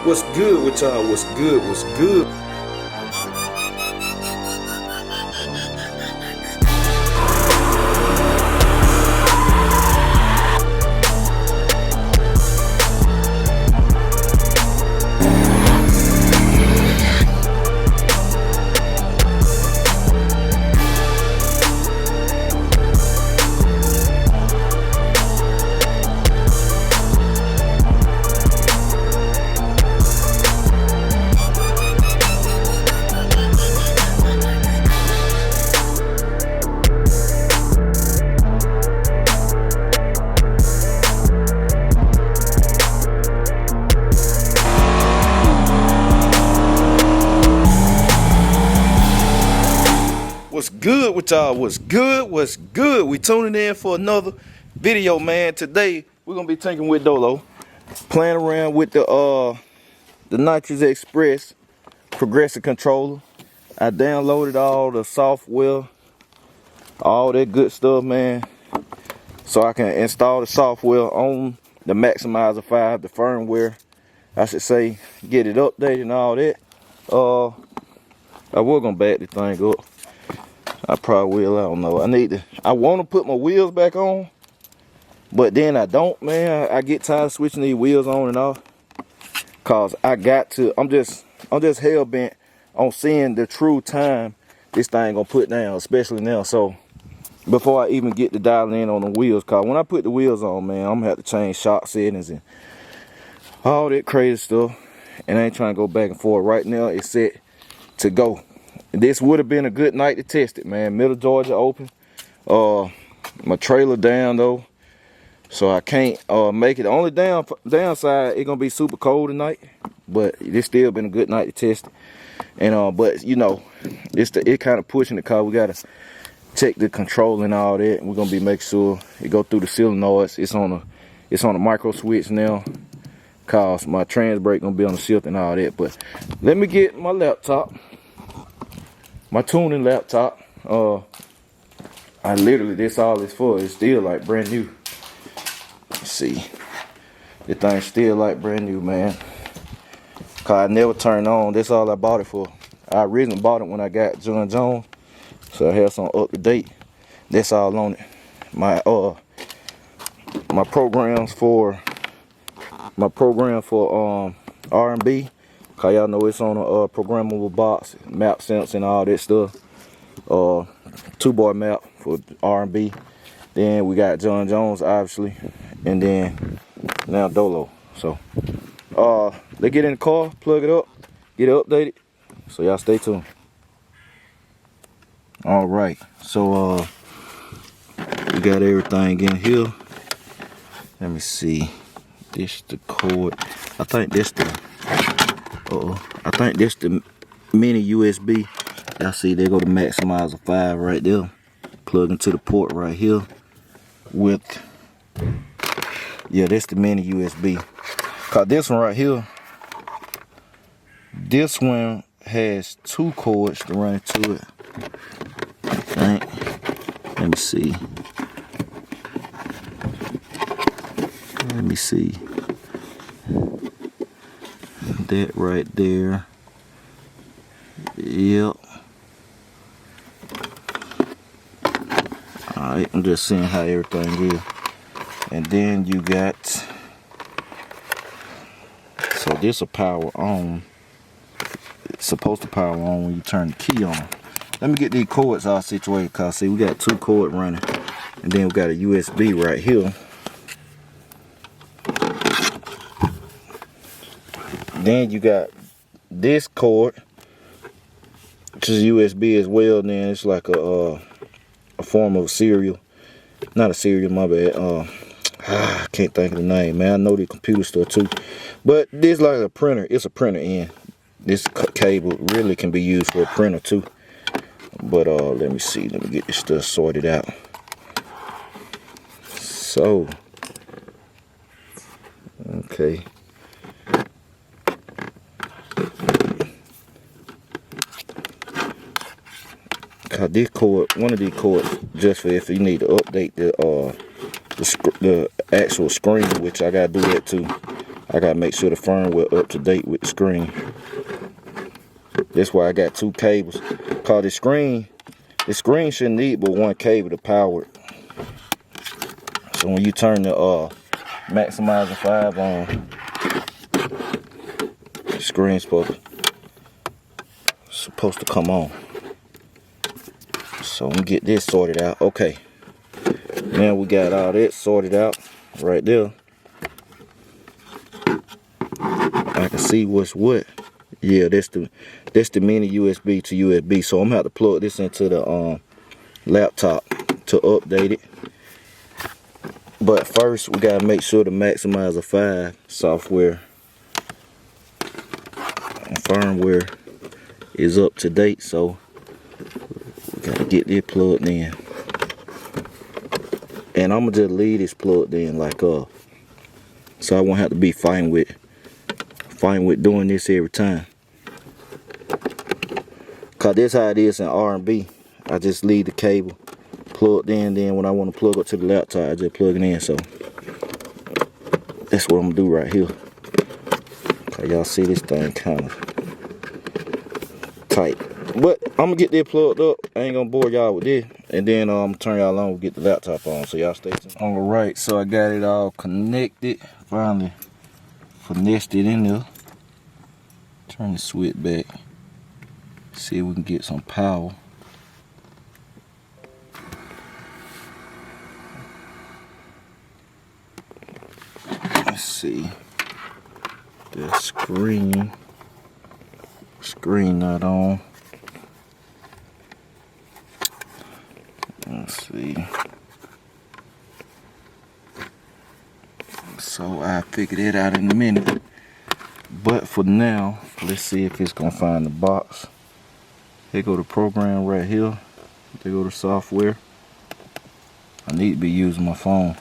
What's good with y'all? What's good? What's good? What's good with y'all? What's good? What's good? We tuning in for another video, man. Today we're gonna be tinking with Dolo, playing around with the Nitrous Express progressive controller. I downloaded all the software, all that good stuff, man, so I can install the software on the Maximizer 5, the firmware, I should say, get it updated and all that. I was gonna back the thing up. I probably will. I don't know. I want to put my wheels back on, but then I don't, man. I get tired of switching these wheels on and off, cause I got to. I'm just hell bent on seeing the true time this thing gonna put down, especially now. So before I even get to dialing in on the wheels, cause when I put the wheels on, man, I'm gonna have to change shock settings and all that crazy stuff. And I ain't trying to go back and forth. Right now, it's set to go. This would have been a good night to test it, man. Middle Georgia open. My trailer down though, so I can't make it. The only downside, it's gonna be super cold tonight, but it's still been a good night to test it. And but you know, it kind of pushing the car. We gotta check the control and all that. And we're gonna be making sure it go through the solenoids. It's on a micro switch now, cause my trans brake gonna be on the shift and all that. But let me get my laptop. My tuning laptop, I literally, this all it's for. It's still like brand new. Let's see, the thing's still like brand new, man. Cause I never turned on. That's all I bought it for. I originally bought it when I got John Jones, so I have some up to date. That's all on it. My programs for R&B. Cause y'all know it's on a programmable box, map sense and all that stuff. 2-bar map for R&B. Then we got John Jones, obviously, and then now Dolo. So let's get in the car, plug it up, get it updated. So y'all stay tuned. All right, so we got everything in here. Let me see. This the cord. I think this the. I think this the mini USB. Y'all see, there go the Maximizer 5 right there. Plug into the port right here. With, yeah, that's the mini USB. Cause this one right here, this one has 2 cords to run into it. Right. Let me see. Let me see. That right there. Yep. Alright, I'm just seeing how everything is. And then you got, so this will power on. It's supposed to power on when you turn the key on. Let me get these cords all situated, cause see, we got 2 cords running, and then we got a USB right here. Then you got this cord, which is USB as well. Then it's like a form of cereal, not a cereal, my bad. I can't think of the name, man. I know the computer stuff too, but this like a printer. It's a printer end. This cable really can be used for a printer too. But let me see. Let me get this stuff sorted out. So, okay. This cord, one of these cords, just for if you need to update the actual screen, which I gotta do that too. I gotta make sure the firmware up to date with the screen. That's why I got 2 cables. Cause the screen shouldn't need but 1 cable to power it. So when you turn the maximizer 5 on, the screen's supposed to come on. So let me get this sorted out. Okay. Now we got all that sorted out right there. I can see what's what. Yeah, that's the mini USB to USB. So I'm gonna have to plug this into the laptop to update it. But first we gotta make sure the Maximizer 5 software and firmware is up to date. So we gotta get this plugged in. And I'm gonna just leave this plugged in like so I won't have to be fighting with doing this every time. Cause that's how it is in R&B. I just leave the cable plugged in, then when I want to plug up to the laptop, I just plug it in. So that's what I'm gonna do right here. Okay, y'all see this thing kind of tight. But I'm gonna get this plugged up. I ain't gonna bore y'all with this. And then I'm gonna turn y'all on and get the laptop on. So y'all stay tuned. Alright, so I got it all connected. Finally finessed it in there. Turn the switch back. See if we can get some power. Let's see. The screen not on. Let's see. So I'll figure that out in a minute. But for now, let's see if it's gonna find the box. Here go the program right here. There go the software. I need to be using my phone.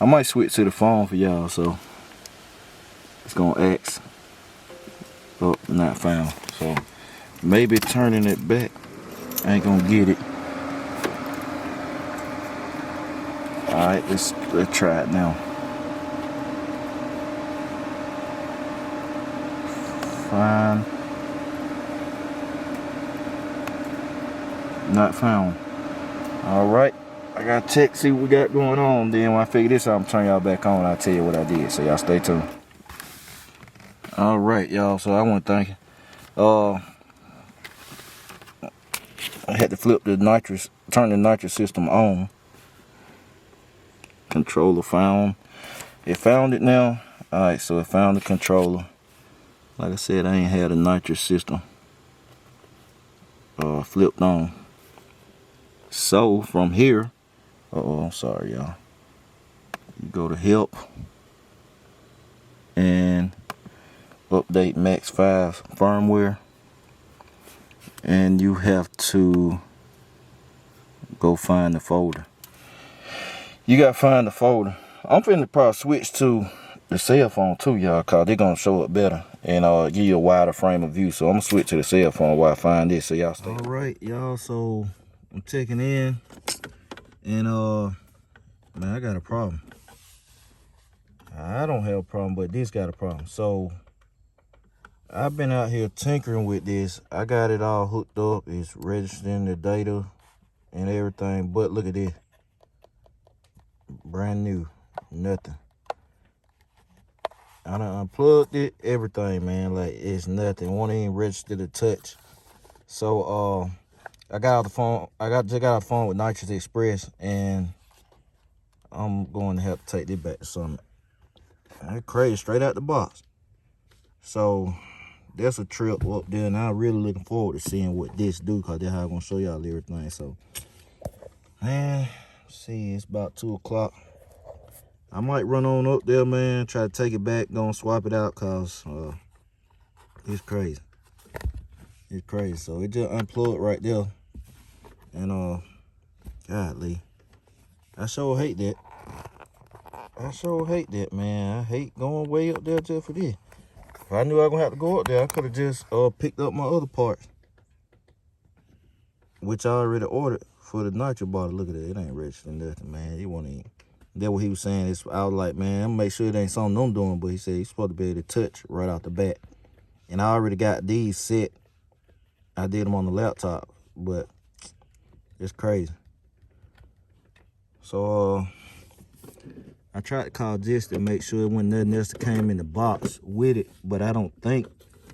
I might switch to the phone for y'all, so it's gonna X. Oh, not found. So maybe turning it back ain't gonna get it. Alright, let's try it now. Fine. Not found. Alright, I gotta check, see what we got going on. Then when I figure this out, I'm turn y'all back on. I'll tell you what I did. So y'all stay tuned. Alright, y'all. So I want to thank you. I had to flip the nitrous, turn the nitrous system on. Controller found. It found it now. Alright, so it found the controller. Like I said, I ain't had a nitrous system flipped on. So from here, I'm sorry y'all. You go to help and update Max 5 firmware, and you have to go find the folder. You gotta find the folder. I'm finna probably switch to the cell phone too, y'all, cause they're gonna show up better and give you a wider frame of view. So I'm gonna switch to the cell phone while I find this. So y'all stay. All right, y'all. So I'm checking in, and man, I got a problem. I don't have a problem, but this got a problem. So I've been out here tinkering with this. I got it all hooked up. It's registering the data and everything. But look at this. Brand new. Nothing. I done unplugged it. Everything, man. Like, it's nothing. Won't even register the touch. So I got out the phone. Just got out the phone with Nitrous Express, and I'm going to have to take this back to Summit. That's crazy, straight out the box. So that's a trip up there, and I'm really looking forward to seeing what this do, because that's how I'm gonna show y'all everything. So, man, see, it's about 2 o'clock. I might run on up there, man, try to take it back, gonna swap it out, cause it's crazy. It's crazy. So it just unplugged right there, and godly, I sure hate that. I sure hate that, man. I hate going way up there just for this. If I knew I was gonna have to go up there, I could have just picked up my other parts, which I already ordered for the nitro bottle. Look at that, it ain't registering nothing, man. It won't even That's what he was saying. I was like, man, I'm make sure it ain't something I'm doing. But he said he's supposed to be able to touch right off the bat. And I already got these set. I did them on the laptop, but it's crazy. So I tried to call just to make sure it wasn't nothing else that came in the box with it, but I don't think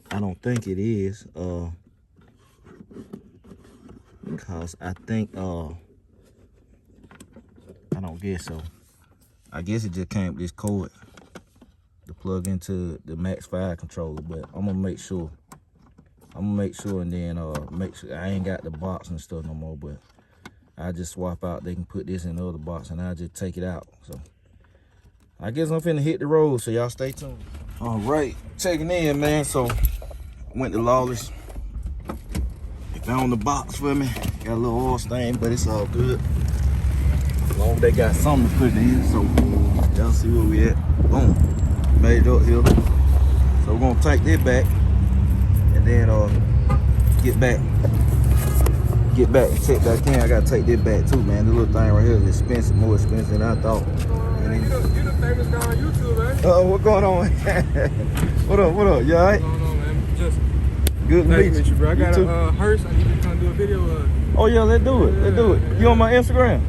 it is. Because I think I don't guess so. I guess it just came with this cord to plug into the Max 5 controller, but I'm gonna make sure. And then make sure I ain't got the box and stuff no more, but I just swap out. They can put this in the other box and I'll just take it out. So I guess I'm finna hit the road, so y'all stay tuned. All right, checking in, man. So went to Lawless. They found the box for me. Got a little oil stain, but it's all good. As long as they got something to put in, so y'all see where we at. Boom, made it up here. So we're gonna take this back. And then get back and check back in. I gotta take this back too, man. This little thing right here is expensive, more expensive than I thought. You the famous guy on YouTube, man. What going on? What up? You alright? What's going on, man? Just good to meet you, bro. I got a hearse. I need to come do a video. Oh yeah, let's do it. You on my Instagram?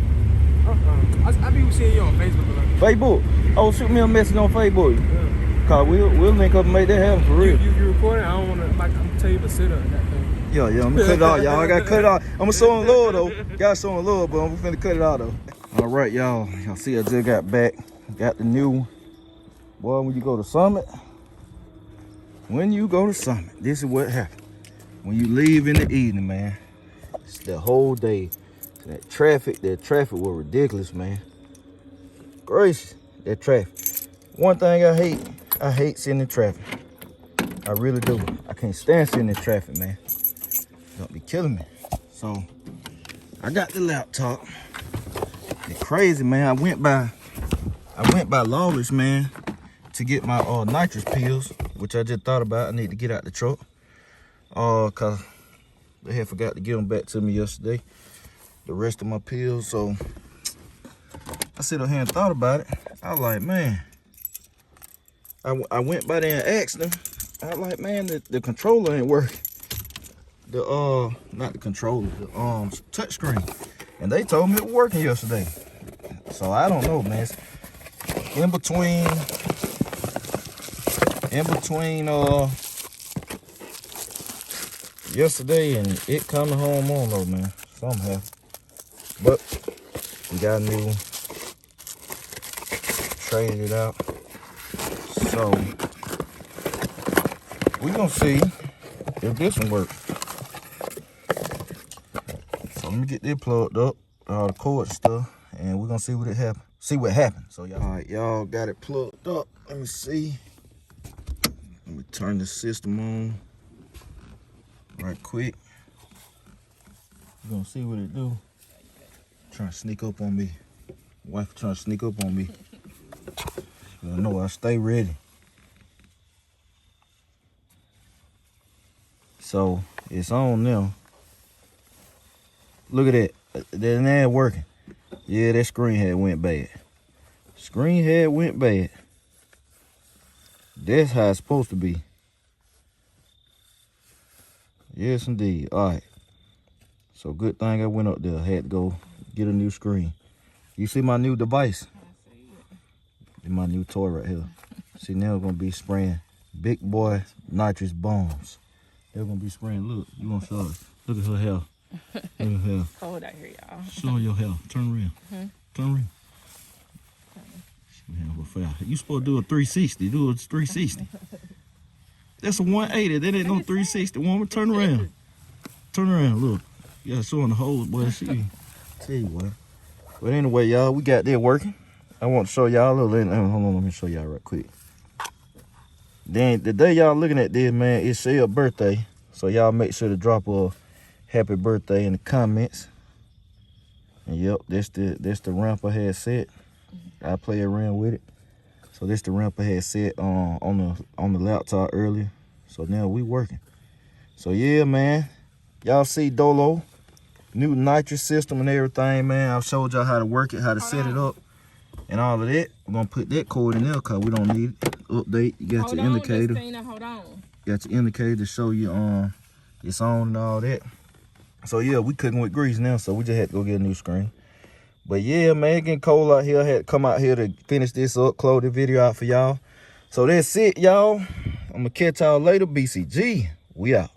I be seeing you on Facebook. Facebook? Oh, shoot me a message on Facebook. Yeah. Cause we'll link up and make that happen for real. You recording? I don't wanna I'm tell you to sit up. Yeah, I'm gonna cut it out, y'all. I gotta cut it out. I'm gonna show him love though. Gotta show him love, but I'm finna cut it out though. All right, y'all. Y'all see I just got back. Got the new one. Boy, when you go to Summit, this is what happens. When you leave in the evening, man, it's the whole day. That traffic was ridiculous, man. Gracious, that traffic. One thing I hate sitting in traffic. I really do. I can't stand sitting in traffic, man. Don't be killing me. So I got the laptop. It's crazy, man. I went by Lawless, man, to get my nitrous pills, which I just thought about. I need to get out the truck. Cause they had forgot to give them back to me yesterday. The rest of my pills. So I sit up here and thought about it. I was like, man. I went by there and asked them. I was like, man, the controller ain't working. Not the controller, the touch screen. And they told me it was working yesterday. So I don't know, man. It's in between yesterday and it coming home on though, man. Somehow. But we got a new one. Traded it out. So we gonna see if this one works. So let me get this plugged up, all the cord stuff, and we're gonna see what happens. So y'all, all right, y'all got it plugged up. Let me see. Let me turn the system on right quick. We're gonna see what it do. Trying to sneak up on me. Wife trying to sneak up on me. I know I stay ready. So it's on now. Look at that. That ain't working. Yeah, that screen had went bad. That's how it's supposed to be. Yes, indeed. All right. So good thing I went up there. I had to go get a new screen. You see my new device? My new toy right here. See, now we're gonna be spraying big boy nitrous bombs. They're gonna be spraying. Look, you want to show us? Look at her hair. Look at her hair. Cold out here, y'all. Show your hair. Turn around. Turn around. You supposed to do a 360. Do a 360. That's a 180. That ain't no 360. Woman, turn around. Turn around. Look. You gotta show on the hose, boy. See. Tell you what. But anyway, y'all, we got that working. I want to show y'all a little. Hold on, let me show y'all right quick. Then the day y'all looking at this, man, it's Shell's birthday. So y'all make sure to drop a happy birthday in the comments. And yep, that's the ramp I had set. I play around with it. So this the ramp I had set on the laptop earlier. So now we working. So yeah, man. Y'all see Dolo, new nitrous system and everything, man. I've showed y'all how to work it, how to set it up. and all of that. We're gonna put that cord in there because we don't need it. Update, you got your indicator. Hold on. Got your indicator to show you it's on and all that. So yeah, we cooking with grease now, so we just had to go get a new screen. But yeah, man, it getting cold out here. I had to come out here to finish this up, close the video out for y'all. So that's it, y'all. I'm gonna catch y'all later. BCG, we out.